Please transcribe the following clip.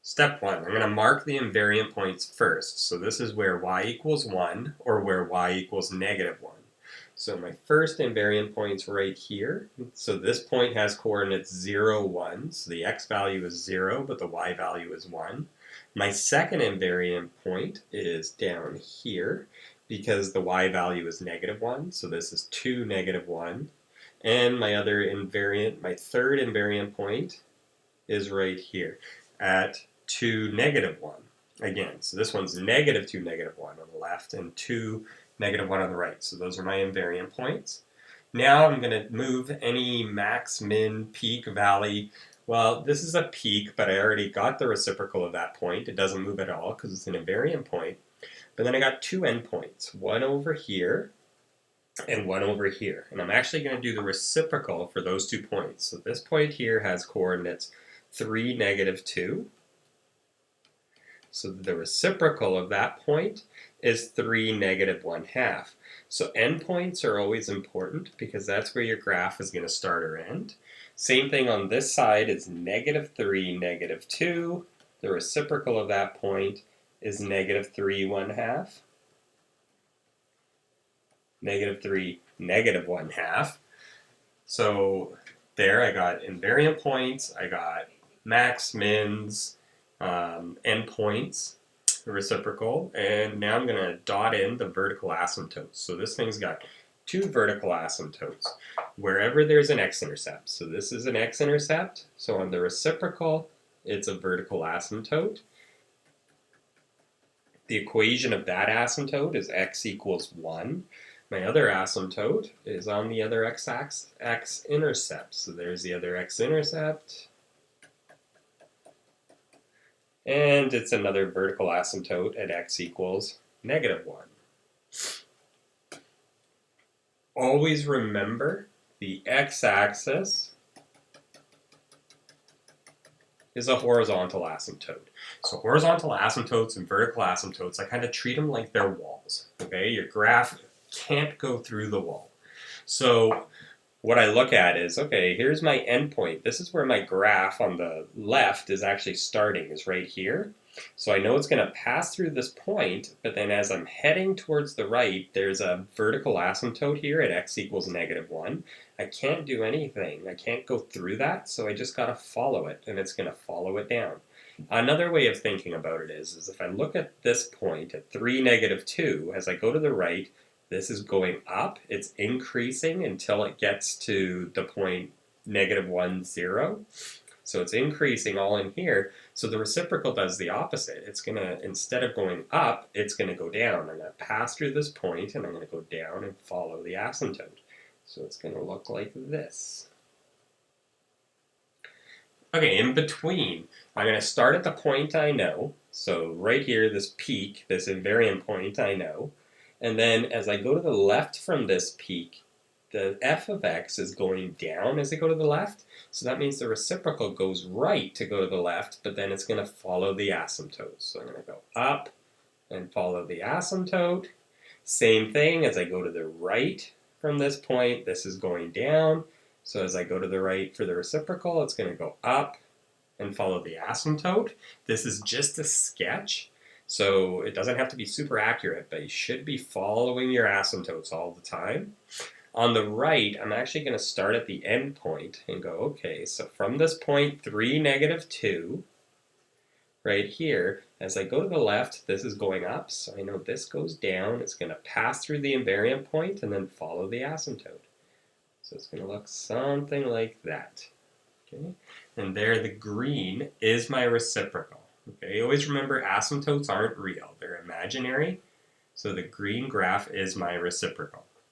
Step 1, I'm going to mark the invariant points first. So this is where y equals 1 or where y equals negative 1. So my first invariant point's right here. So this point has coordinates 0, 1. So the x value is 0, but the y value is 1. My second invariant point is down here because the y value is negative 1. So this is 2, negative 1. And my third invariant point is right here at 2, negative 1. Again, so this one's negative 2, negative 1 on the left and 2, negative 1 on the right. So those are my invariant points. Now I'm going to move any max, min, peak, valley. Well, this is a peak, but I already got the reciprocal of that point. It doesn't move at all because it's an invariant point. But then I got two endpoints, one over here and one over here. And I'm actually going to do the reciprocal for those 2 points. So this point here has coordinates 3, negative 2. So the reciprocal of that point is 3, negative 1/2. So endpoints are always important because that's where your graph is going to start or end. Same thing on this side is negative 3, negative 2. The reciprocal of that point is negative 3, 1/2. Negative 3, negative 1/2. So there I got invariant points, I got max, mins, endpoints, reciprocal, and now I'm going to dot in the vertical asymptotes. So this thing's got 2 vertical asymptotes wherever there's an x-intercept. So this is an x-intercept, so on the reciprocal it's a vertical asymptote. The equation of that asymptote is x equals 1. My other asymptote is on the other x-intercept. So there's the other x-intercept. And it's another vertical asymptote at x equals negative 1. Always remember the x-axis is a horizontal asymptote. So horizontal asymptotes and vertical asymptotes, I kind of treat them like they're walls. Okay, your graph can't go through the wall. So what I look at is, okay, here's my endpoint. This is where my graph on the left is actually starting, is right here. So I know it's going to pass through this point, but then as I'm heading towards the right, there's a vertical asymptote here at x equals negative 1. I can't do anything. I can't go through that, so I just got to follow it, and it's going to follow it down. Another way of thinking about it is if I look at this point at 3, negative 2, as I go to the right, this is going up. It's increasing until it gets to the point negative 1, 0. So it's increasing all in here. So the reciprocal does the opposite. It's going to, instead of going up, it's going to go down. I'm going to pass through this point, and I'm going to go down and follow the asymptote. So it's going to look like this. Okay, in between, I'm going to start at the point I know. So right here, this peak, this invariant point I know. And then as I go to the left from this peak, the f of x is going down as I go to the left. So that means the reciprocal goes right to go to the left, but then it's going to follow the asymptote. So I'm going to go up and follow the asymptote. Same thing as I go to the right from this point, this is going down. So as I go to the right for the reciprocal, it's going to go up and follow the asymptote. This is just a sketch. So it doesn't have to be super accurate, but you should be following your asymptotes all the time. On the right, I'm actually going to start at the end point and go, okay, so from this point, 3, negative 2, right here, as I go to the left, this is going up, so I know this goes down. It's going to pass through the invariant point and then follow the asymptote. So it's going to look something like that. Okay? And there, the green is my reciprocal. Okay, always remember asymptotes aren't real, they're imaginary. So the green graph is my reciprocal.